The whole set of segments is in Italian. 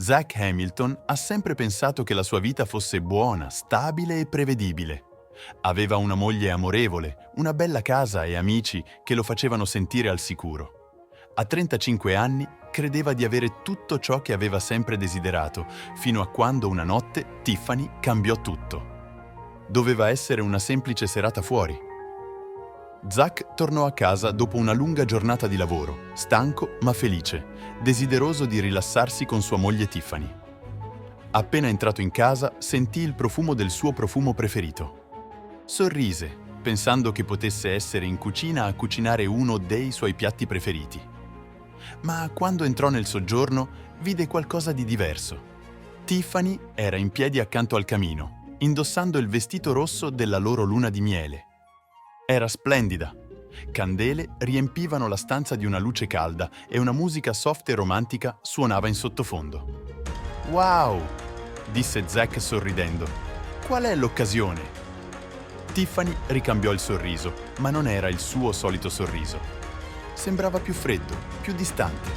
Zach Hamilton ha sempre pensato che la sua vita fosse buona, stabile e prevedibile. Aveva una moglie amorevole, una bella casa e amici che lo facevano sentire al sicuro. A 35 anni credeva di avere tutto ciò che aveva sempre desiderato, fino a quando una notte Tiffany cambiò tutto. Doveva essere una semplice serata fuori. Zach tornò a casa dopo una lunga giornata di lavoro, stanco ma felice, desideroso di rilassarsi con sua moglie Tiffany. Appena entrato in casa, sentì il profumo del suo profumo preferito. Sorrise, pensando che potesse essere in cucina a cucinare uno dei suoi piatti preferiti. Ma quando entrò nel soggiorno, vide qualcosa di diverso. Tiffany era in piedi accanto al camino, indossando il vestito rosso della loro luna di miele. Era splendida. Candele riempivano la stanza di una luce calda e una musica soft e romantica suonava in sottofondo. «Wow!» disse Zach sorridendo. «Qual è l'occasione?» Tiffany ricambiò il sorriso, ma non era il suo solito sorriso. Sembrava più freddo, più distante.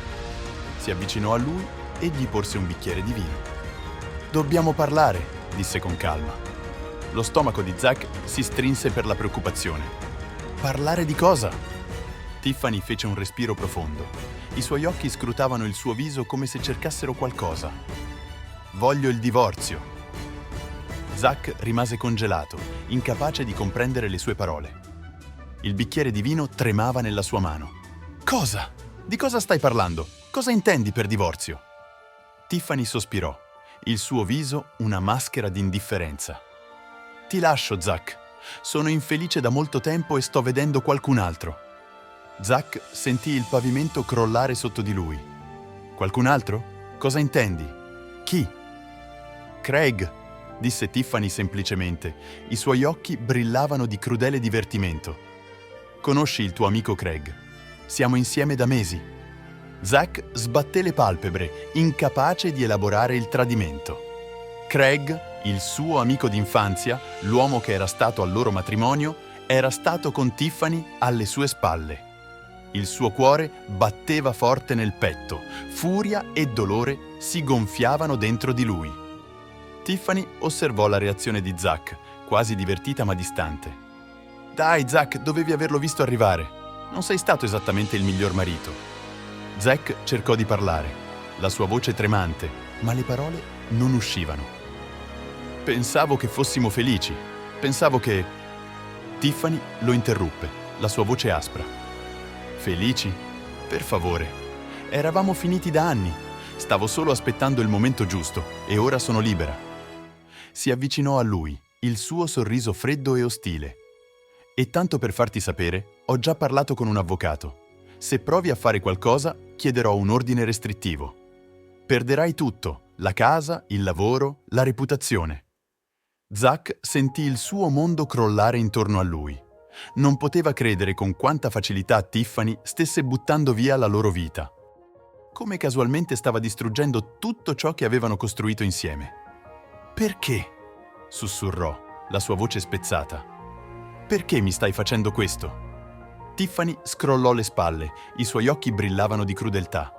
Si avvicinò a lui e gli porse un bicchiere di vino. «Dobbiamo parlare», disse con calma. Lo stomaco di Zach si strinse per la preoccupazione. «Parlare di cosa?» Tiffany fece un respiro profondo. I suoi occhi scrutavano il suo viso come se cercassero qualcosa. «Voglio il divorzio». Zach rimase congelato, incapace di comprendere le sue parole. Il bicchiere di vino tremava nella sua mano. «Cosa? Di cosa stai parlando? Cosa intendi per divorzio?» Tiffany sospirò, il suo viso una maschera di indifferenza. «Ti lascio, Zach. Sono infelice da molto tempo e sto vedendo qualcun altro». Zach sentì il pavimento crollare sotto di lui. «Qualcun altro? Cosa intendi? Chi?» «Craig», disse Tiffany semplicemente. I suoi occhi brillavano di crudele divertimento. «Conosci il tuo amico Craig? Siamo insieme da mesi». Zach sbatté le palpebre, incapace di elaborare il tradimento. Craig, il suo amico d'infanzia, l'uomo che era stato al loro matrimonio, era stato con Tiffany alle sue spalle. Il suo cuore batteva forte nel petto, furia e dolore si gonfiavano dentro di lui. Tiffany osservò la reazione di Zach, quasi divertita ma distante. «Dai, Zach, dovevi averlo visto arrivare. Non sei stato esattamente il miglior marito». Zach cercò di parlare, la sua voce tremante, ma le parole non uscivano. «Pensavo che fossimo felici. Pensavo che...» Tiffany lo interruppe, la sua voce aspra. «Felici? Per favore. Eravamo finiti da anni. Stavo solo aspettando il momento giusto e ora sono libera». Si avvicinò a lui, il suo sorriso freddo e ostile. «E tanto per farti sapere, ho già parlato con un avvocato. Se provi a fare qualcosa, chiederò un ordine restrittivo. Perderai tutto, la casa, il lavoro, la reputazione». Zach sentì il suo mondo crollare intorno a lui. Non poteva credere con quanta facilità Tiffany stesse buttando via la loro vita. Come casualmente stava distruggendo tutto ciò che avevano costruito insieme. «Perché?» sussurrò, la sua voce spezzata. «Perché mi stai facendo questo?» Tiffany scrollò le spalle, i suoi occhi brillavano di crudeltà.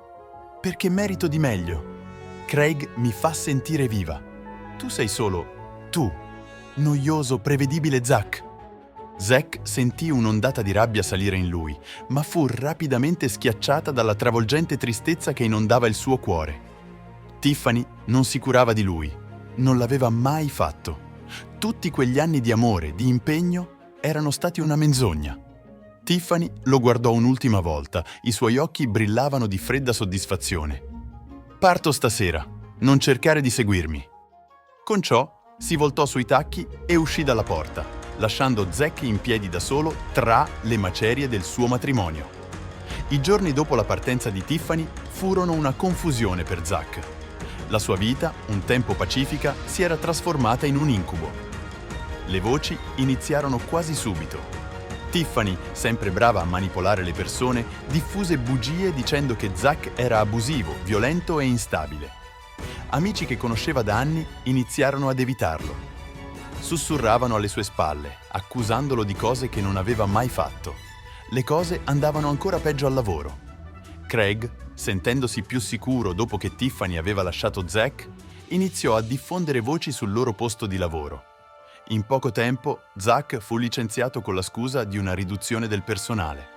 «Perché merito di meglio. Craig mi fa sentire viva. Tu sei solo... tu, noioso, prevedibile Zach». Zach sentì un'ondata di rabbia salire in lui, ma fu rapidamente schiacciata dalla travolgente tristezza che inondava il suo cuore. Tiffany non si curava di lui, non l'aveva mai fatto. Tutti quegli anni di amore, di impegno, erano stati una menzogna. Tiffany lo guardò un'ultima volta, i suoi occhi brillavano di fredda soddisfazione. «Parto stasera, non cercare di seguirmi». Con ciò si voltò sui tacchi e uscì dalla porta, lasciando Zach in piedi da solo tra le macerie del suo matrimonio. I giorni dopo la partenza di Tiffany furono una confusione per Zach. La sua vita, un tempo pacifica, si era trasformata in un incubo. Le voci iniziarono quasi subito. Tiffany, sempre brava a manipolare le persone, diffuse bugie dicendo che Zach era abusivo, violento e instabile. Amici che conosceva da anni iniziarono ad evitarlo. Sussurravano alle sue spalle, accusandolo di cose che non aveva mai fatto. Le cose andavano ancora peggio al lavoro. Craig sentendosi più sicuro dopo che Tiffany aveva lasciato Zack, iniziò a diffondere voci sul loro posto di lavoro. In poco tempo, Zack fu licenziato con la scusa di una riduzione del personale.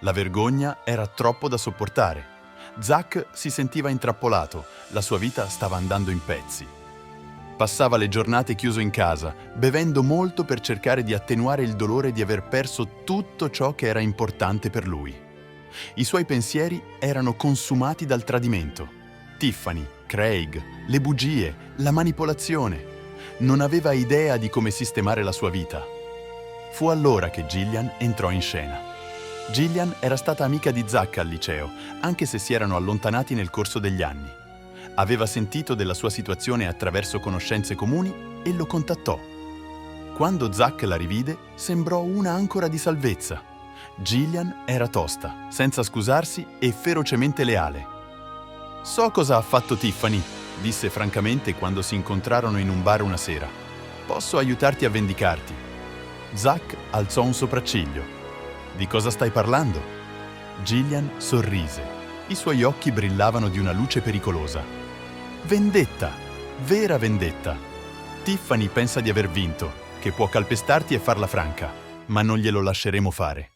La vergogna era troppo da sopportare. Zack si sentiva intrappolato, la sua vita stava andando in pezzi. Passava le giornate chiuso in casa, bevendo molto per cercare di attenuare il dolore di aver perso tutto ciò che era importante per lui. I suoi pensieri erano consumati dal tradimento. Tiffany, Craig, le bugie, la manipolazione. Non aveva idea di come sistemare la sua vita. Fu allora che Gillian entrò in scena. Gillian era stata amica di Zack al liceo, anche se si erano allontanati nel corso degli anni. Aveva sentito della sua situazione attraverso conoscenze comuni e lo contattò. Quando Zack la rivide, sembrò una ancora di salvezza. Gillian era tosta, senza scusarsi e ferocemente leale. «So cosa ha fatto Tiffany», disse francamente quando si incontrarono in un bar una sera. «Posso aiutarti a vendicarti». Zack alzò un sopracciglio. «Di cosa stai parlando?» Gillian sorrise. I suoi occhi brillavano di una luce pericolosa. «Vendetta! Vera vendetta! Tiffany pensa di aver vinto, che può calpestarti e farla franca, ma non glielo lasceremo fare».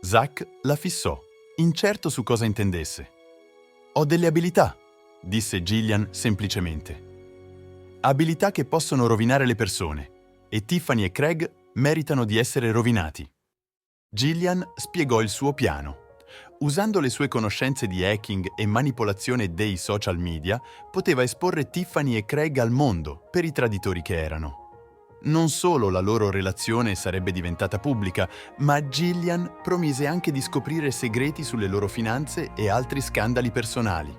Zack la fissò, incerto su cosa intendesse. «Ho delle abilità», disse Gillian semplicemente. «Abilità che possono rovinare le persone, e Tiffany e Craig meritano di essere rovinati». Gillian spiegò il suo piano. Usando le sue conoscenze di hacking e manipolazione dei social media, poteva esporre Tiffany e Craig al mondo per i traditori che erano. Non solo la loro relazione sarebbe diventata pubblica, ma Gillian promise anche di scoprire segreti sulle loro finanze e altri scandali personali.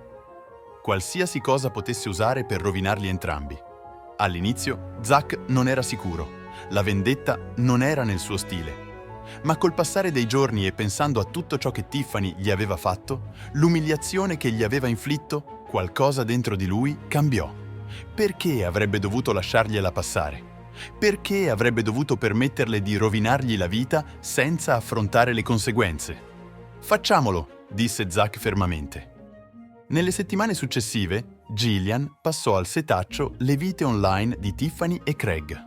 Qualsiasi cosa potesse usare per rovinarli entrambi. All'inizio, Zack non era sicuro. La vendetta non era nel suo stile. Ma col passare dei giorni e pensando a tutto ciò che Tiffany gli aveva fatto, l'umiliazione che gli aveva inflitto, qualcosa dentro di lui cambiò. Perché avrebbe dovuto lasciargliela passare? Perché avrebbe dovuto permetterle di rovinargli la vita senza affrontare le conseguenze? «Facciamolo», disse Zack fermamente. Nelle settimane successive, Gillian passò al setaccio le vite online di Tiffany e Craig.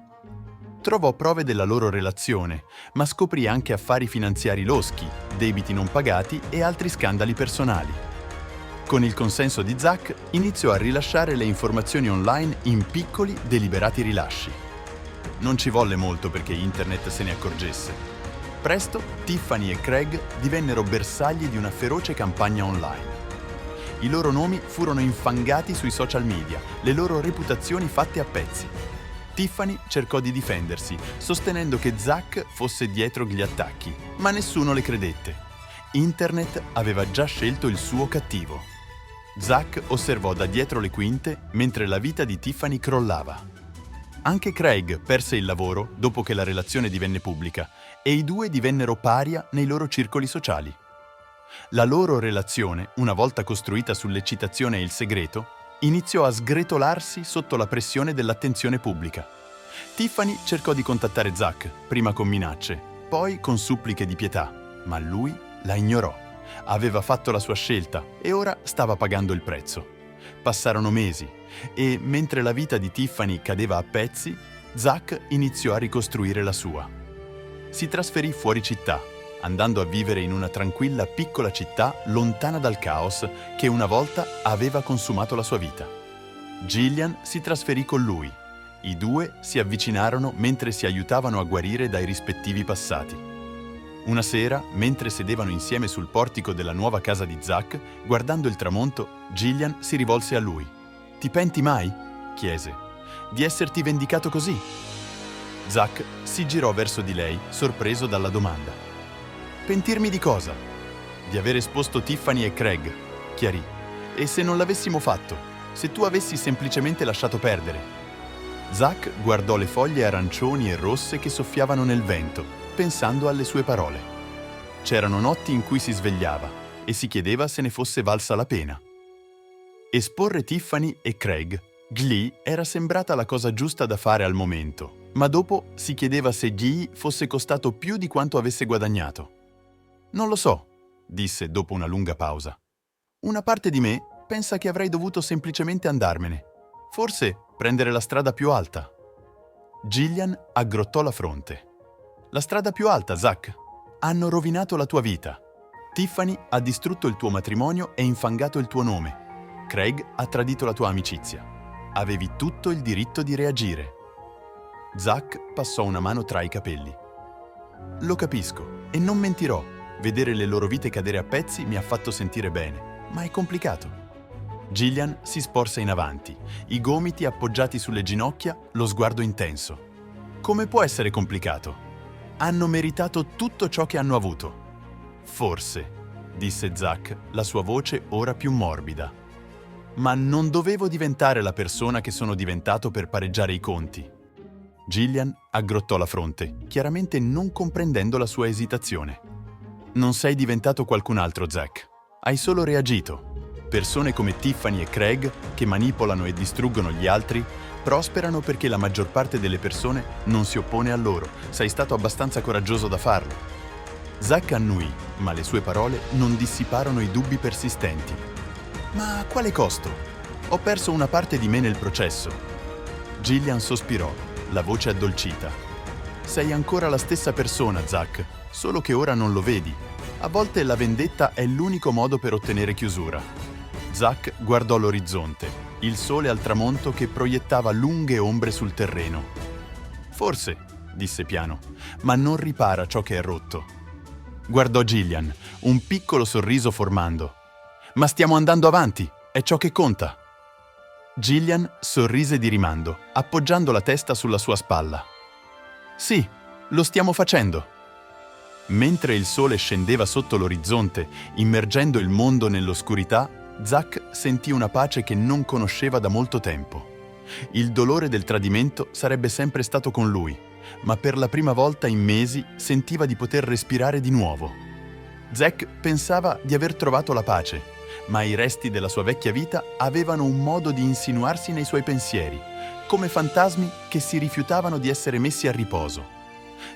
Trovò prove della loro relazione, ma scoprì anche affari finanziari loschi, debiti non pagati e altri scandali personali. Con il consenso di Zack, iniziò a rilasciare le informazioni online in piccoli, deliberati rilasci. Non ci volle molto perché internet se ne accorgesse. Presto, Tiffany e Craig divennero bersagli di una feroce campagna online. I loro nomi furono infangati sui social media, le loro reputazioni fatte a pezzi. Tiffany cercò di difendersi, sostenendo che Zack fosse dietro gli attacchi, ma nessuno le credette. Internet aveva già scelto il suo cattivo. Zack osservò da dietro le quinte mentre la vita di Tiffany crollava. Anche Craig perse il lavoro dopo che la relazione divenne pubblica e i due divennero paria nei loro circoli sociali. La loro relazione, una volta costruita sull'eccitazione e il segreto, iniziò a sgretolarsi sotto la pressione dell'attenzione pubblica. Tiffany cercò di contattare Zack, prima con minacce, poi con suppliche di pietà, ma lui la ignorò. Aveva fatto la sua scelta e ora stava pagando il prezzo. Passarono mesi e, mentre la vita di Tiffany cadeva a pezzi, Zack iniziò a ricostruire la sua. Si trasferì fuori città, andando a vivere in una tranquilla piccola città lontana dal caos che una volta aveva consumato la sua vita. Gillian si trasferì con lui. I due si avvicinarono mentre si aiutavano a guarire dai rispettivi passati. Una sera, mentre sedevano insieme sul portico della nuova casa di Zack, guardando il tramonto, Gillian si rivolse a lui. «Ti penti mai?» chiese. «Di esserti vendicato così?» Zack si girò verso di lei, sorpreso dalla domanda. «Pentirmi di cosa?» «Di aver esposto Tiffany e Craig», chiarì. «E se non l'avessimo fatto? Se tu avessi semplicemente lasciato perdere?» Zack guardò le foglie arancioni e rosse che soffiavano nel vento, pensando alle sue parole. C'erano notti in cui si svegliava e si chiedeva se ne fosse valsa la pena. Esporre Tiffany e Craig, Glee era sembrata la cosa giusta da fare al momento, ma dopo si chiedeva se Glee fosse costato più di quanto avesse guadagnato. «Non lo so», disse dopo una lunga pausa. Una parte di me pensa che avrei dovuto semplicemente andarmene. Forse prendere la strada più alta. Gillian aggrottò la fronte. La strada più alta, Zack. Hanno rovinato la tua vita. Tiffany ha distrutto il tuo matrimonio e infangato il tuo nome. Craig ha tradito la tua amicizia. Avevi tutto il diritto di reagire. Zack passò una mano tra i capelli. Lo capisco e non mentirò. Vedere le loro vite cadere a pezzi mi ha fatto sentire bene, ma è complicato. Gillian si sporse in avanti, i gomiti appoggiati sulle ginocchia, lo sguardo intenso. Come può essere complicato? Hanno meritato tutto ciò che hanno avuto. Forse, disse Zack, la sua voce ora più morbida. Ma non dovevo diventare la persona che sono diventato per pareggiare i conti. Gillian aggrottò la fronte, chiaramente non comprendendo la sua esitazione. Non sei diventato qualcun altro, Zack. Hai solo reagito. Persone come Tiffany e Craig, che manipolano e distruggono gli altri, prosperano perché la maggior parte delle persone non si oppone a loro. Sei stato abbastanza coraggioso da farlo. Zack annui, ma le sue parole non dissiparono i dubbi persistenti. Ma a quale costo? Ho perso una parte di me nel processo. Gillian sospirò, la voce addolcita. Sei ancora la stessa persona, Zack, solo che ora non lo vedi. A volte la vendetta è l'unico modo per ottenere chiusura. Zack guardò l'orizzonte, il sole al tramonto che proiettava lunghe ombre sul terreno. Forse, disse piano, ma non ripara ciò che è rotto. Guardò Gillian, un piccolo sorriso formando. Ma stiamo andando avanti, è ciò che conta. Gillian sorrise di rimando, appoggiando la testa sulla sua spalla. Sì, lo stiamo facendo. Mentre il sole scendeva sotto l'orizzonte, immergendo il mondo nell'oscurità, Zack sentì una pace che non conosceva da molto tempo. Il dolore del tradimento sarebbe sempre stato con lui, ma per la prima volta in mesi sentiva di poter respirare di nuovo. Zack pensava di aver trovato la pace, ma i resti della sua vecchia vita avevano un modo di insinuarsi nei suoi pensieri, come fantasmi che si rifiutavano di essere messi a riposo.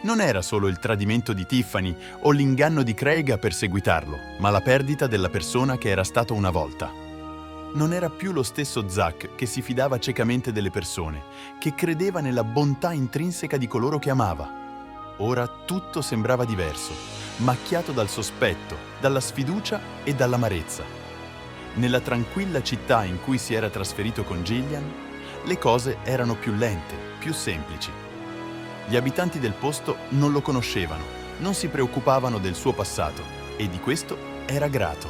Non era solo il tradimento di Tiffany o l'inganno di Craig a perseguitarlo, ma la perdita della persona che era stato una volta. Non era più lo stesso Zack che si fidava ciecamente delle persone, che credeva nella bontà intrinseca di coloro che amava. Ora tutto sembrava diverso, macchiato dal sospetto, dalla sfiducia e dall'amarezza. Nella tranquilla città in cui si era trasferito con Gillian, le cose erano più lente, più semplici. Gli abitanti del posto non lo conoscevano, non si preoccupavano del suo passato e di questo era grato.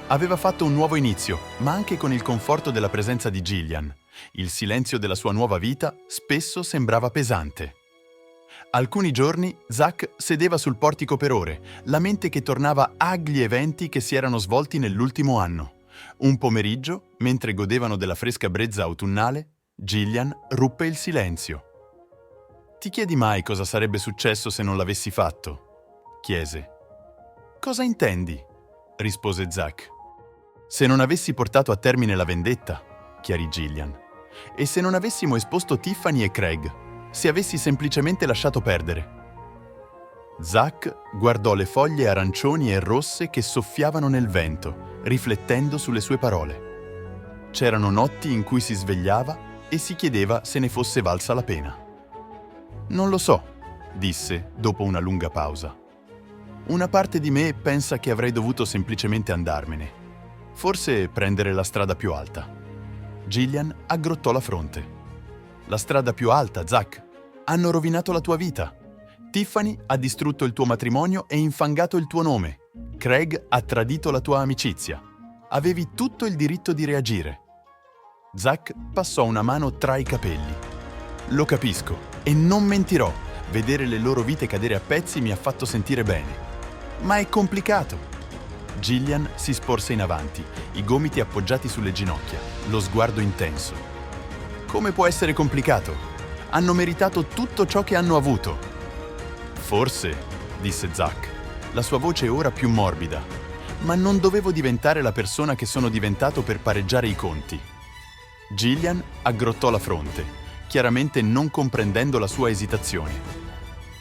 Aveva fatto un nuovo inizio, ma anche con il conforto della presenza di Gillian. Il silenzio della sua nuova vita spesso sembrava pesante. Alcuni giorni Zack sedeva sul portico per ore, la mente che tornava agli eventi che si erano svolti nell'ultimo anno. Un pomeriggio, mentre godevano della fresca brezza autunnale, Gillian ruppe il silenzio. «Ti chiedi mai cosa sarebbe successo se non l'avessi fatto?» chiese. «Cosa intendi?» rispose Zack. «Se non avessi portato a termine la vendetta», chiarì Gillian, «e se non avessimo esposto Tiffany e Craig, se avessi semplicemente lasciato perdere». Zack guardò le foglie arancioni e rosse che soffiavano nel vento, riflettendo sulle sue parole. C'erano notti in cui si svegliava e si chiedeva se ne fosse valsa la pena. «Non lo so», disse dopo una lunga pausa. «Una parte di me pensa che avrei dovuto semplicemente andarmene. Forse prendere la strada più alta». Gillian aggrottò la fronte. «La strada più alta, Zack. Hanno rovinato la tua vita. Tiffany ha distrutto il tuo matrimonio e infangato il tuo nome. Craig ha tradito la tua amicizia. Avevi tutto il diritto di reagire». Zack passò una mano tra i capelli. «Lo capisco e non mentirò. Vedere le loro vite cadere a pezzi mi ha fatto sentire bene. Ma è complicato». Gillian si sporse in avanti, i gomiti appoggiati sulle ginocchia, lo sguardo intenso. «Come può essere complicato? Hanno meritato tutto ciò che hanno avuto». «Forse», disse Zack, la sua voce ora più morbida, «ma non dovevo diventare la persona che sono diventato per pareggiare i conti». Gillian aggrottò la fronte, chiaramente non comprendendo la sua esitazione.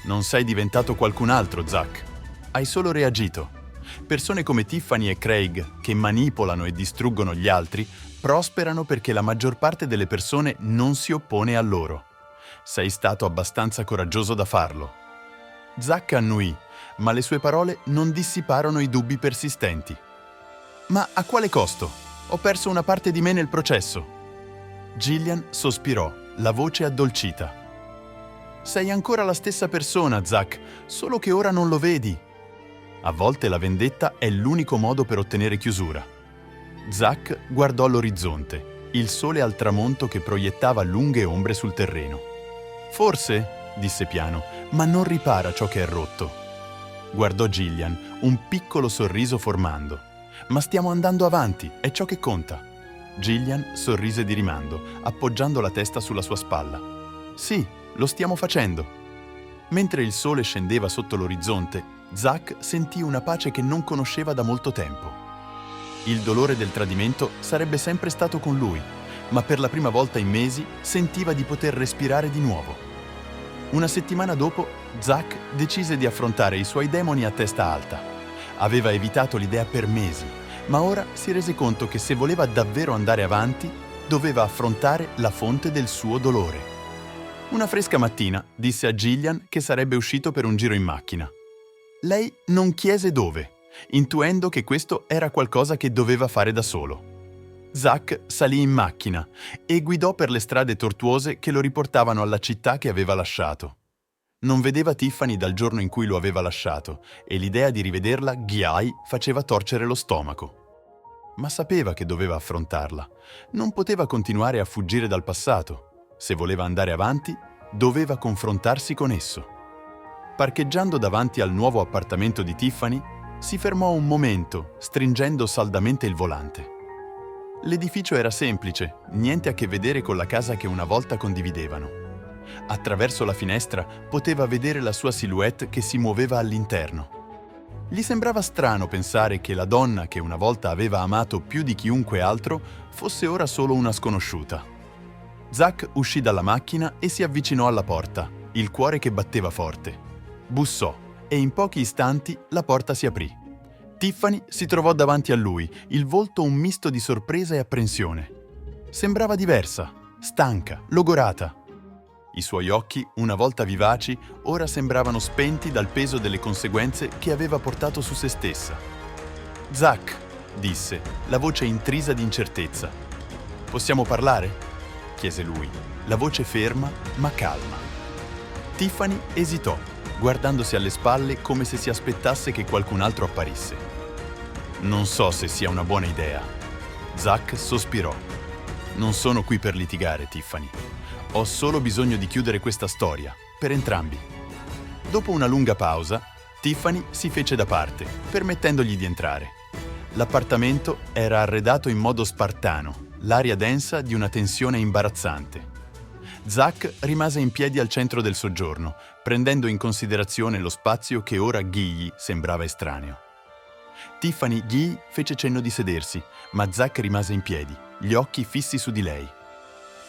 «Non sei diventato qualcun altro, Zack. Hai solo reagito. Persone come Tiffany e Craig, che manipolano e distruggono gli altri, prosperano perché la maggior parte delle persone non si oppone a loro. Sei stato abbastanza coraggioso da farlo. Zack annuì, ma le sue parole non dissiparono i dubbi persistenti. Ma a quale costo? Ho perso una parte di me nel processo. Gillian sospirò, la voce addolcita. Sei ancora la stessa persona, Zack, solo che ora non lo vedi. A volte la vendetta è l'unico modo per ottenere chiusura. Zack guardò l'orizzonte, il sole al tramonto che proiettava lunghe ombre sul terreno. Forse, disse piano, ma non ripara ciò che è rotto. Guardò Gillian, un piccolo sorriso formando. Ma stiamo andando avanti, è ciò che conta. Gillian sorrise di rimando, appoggiando la testa sulla sua spalla. Sì, lo stiamo facendo. Mentre il sole scendeva sotto l'orizzonte, Zack sentì una pace che non conosceva da molto tempo. Il dolore del tradimento sarebbe sempre stato con lui, ma per la prima volta in mesi sentiva di poter respirare di nuovo. Una settimana dopo, Zack decise di affrontare i suoi demoni a testa alta. Aveva evitato l'idea per mesi, ma ora si rese conto che se voleva davvero andare avanti, doveva affrontare la fonte del suo dolore. Una fresca mattina disse a Gillian che sarebbe uscito per un giro in macchina. Lei non chiese dove, intuendo che questo era qualcosa che doveva fare da solo. Zack salì in macchina e guidò per le strade tortuose che lo riportavano alla città che aveva lasciato. Non vedeva Tiffany dal giorno in cui lo aveva lasciato e l'idea di rivederla ghiai faceva torcere lo stomaco. Ma sapeva che doveva affrontarla. Non poteva continuare a fuggire dal passato. Se voleva andare avanti, doveva confrontarsi con esso. Parcheggiando davanti al nuovo appartamento di Tiffany, si fermò un momento, stringendo saldamente il volante. L'edificio era semplice, niente a che vedere con la casa che una volta condividevano. Attraverso la finestra poteva vedere la sua silhouette che si muoveva all'interno. Gli sembrava strano pensare che la donna che una volta aveva amato più di chiunque altro fosse ora solo una sconosciuta. Zack uscì dalla macchina e si avvicinò alla porta, il cuore che batteva forte. Bussò e in pochi istanti la porta si aprì. Tiffany si trovò davanti a lui, il volto un misto di sorpresa e apprensione. Sembrava diversa, stanca, logorata. I suoi occhi, una volta vivaci, ora sembravano spenti dal peso delle conseguenze che aveva portato su se stessa. Zack, disse, la voce intrisa di incertezza. Possiamo parlare? Chiese lui, la voce ferma ma calma. Tiffany esitò, guardandosi alle spalle come se si aspettasse che qualcun altro apparisse. Non so se sia una buona idea. Zack sospirò. Non sono qui per litigare, Tiffany. Ho solo bisogno di chiudere questa storia, per entrambi. Dopo una lunga pausa, Tiffany si fece da parte, permettendogli di entrare. L'appartamento era arredato in modo spartano, l'aria densa di una tensione imbarazzante. Zack rimase in piedi al centro del soggiorno, prendendo in considerazione lo spazio che ora Gigli sembrava estraneo. Tiffany gli fece cenno di sedersi, ma Zack rimase in piedi, gli occhi fissi su di lei.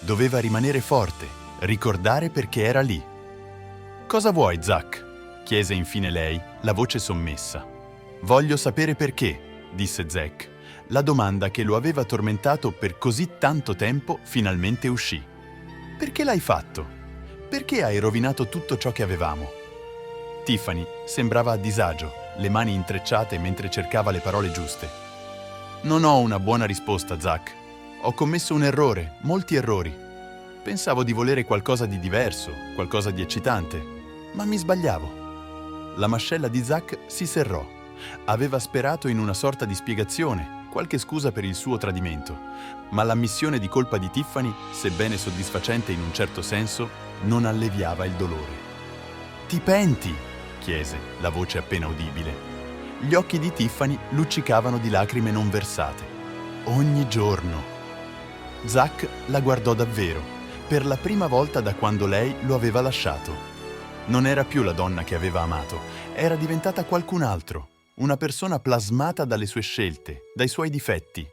Doveva rimanere forte, ricordare perché era lì. «Cosa vuoi, Zack?» chiese infine lei, la voce sommessa. «Voglio sapere perché», disse Zack. La domanda che lo aveva tormentato per così tanto tempo finalmente uscì. «Perché l'hai fatto? Perché hai rovinato tutto ciò che avevamo?» Tiffany sembrava a disagio, le mani intrecciate mentre cercava le parole giuste. «Non ho una buona risposta, Zack. Ho commesso un errore, molti errori. Pensavo di volere qualcosa di diverso, qualcosa di eccitante, ma mi sbagliavo». La mascella di Zack si serrò. Aveva sperato in una sorta di spiegazione, qualche scusa per il suo tradimento, ma l'ammissione di colpa di Tiffany, sebbene soddisfacente in un certo senso, non alleviava il dolore. «Ti penti?» chiese, la voce appena udibile. Gli occhi di Tiffany luccicavano di lacrime non versate. Ogni giorno. Zack la guardò davvero, per la prima volta da quando lei lo aveva lasciato. Non era più la donna che aveva amato, era diventata qualcun altro, una persona plasmata dalle sue scelte, dai suoi difetti.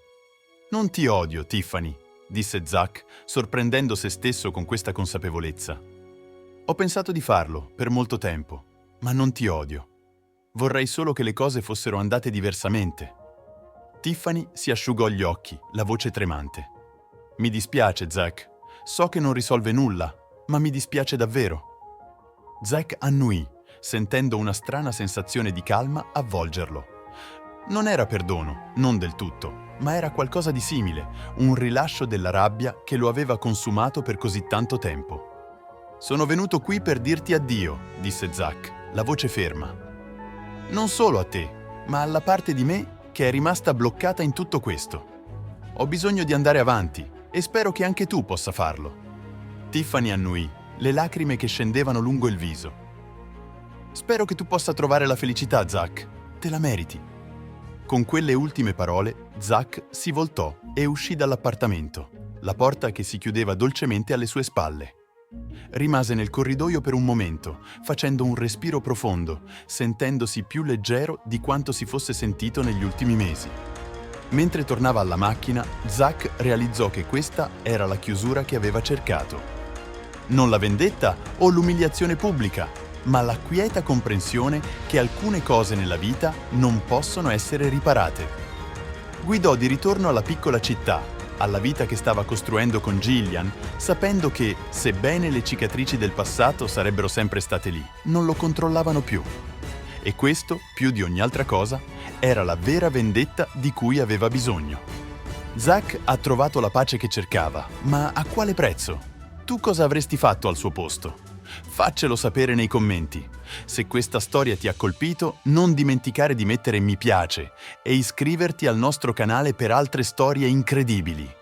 «Non ti odio, Tiffany», disse Zack, sorprendendo se stesso con questa consapevolezza. «Ho pensato di farlo per molto tempo, ma non ti odio». Vorrei solo che le cose fossero andate diversamente. Tiffany si asciugò gli occhi, la voce tremante. Mi dispiace, Zack. So che non risolve nulla, ma mi dispiace davvero. Zack annuì, sentendo una strana sensazione di calma avvolgerlo. Non era perdono, non del tutto, ma era qualcosa di simile, un rilascio della rabbia che lo aveva consumato per così tanto tempo. «Sono venuto qui per dirti addio», disse Zack, la voce ferma. «Non solo a te, ma alla parte di me che è rimasta bloccata in tutto questo. Ho bisogno di andare avanti e spero che anche tu possa farlo». Tiffany annuì, le lacrime che scendevano lungo il viso. «Spero che tu possa trovare la felicità, Zack. Te la meriti». Con quelle ultime parole, Zack si voltò e uscì dall'appartamento, la porta che si chiudeva dolcemente alle sue spalle. Rimase nel corridoio per un momento, facendo un respiro profondo, sentendosi più leggero di quanto si fosse sentito negli ultimi mesi. Mentre tornava alla macchina, Zack realizzò che questa era la chiusura che aveva cercato. Non la vendetta o l'umiliazione pubblica, ma la quieta comprensione che alcune cose nella vita non possono essere riparate. Guidò di ritorno alla piccola città, alla vita che stava costruendo con Gillian, sapendo che, sebbene le cicatrici del passato sarebbero sempre state lì, non lo controllavano più. E questo, più di ogni altra cosa, era la vera vendetta di cui aveva bisogno. Zack ha trovato la pace che cercava, ma a quale prezzo? Tu cosa avresti fatto al suo posto? Faccelo sapere nei commenti. Se questa storia ti ha colpito, non dimenticare di mettere mi piace e iscriverti al nostro canale per altre storie incredibili.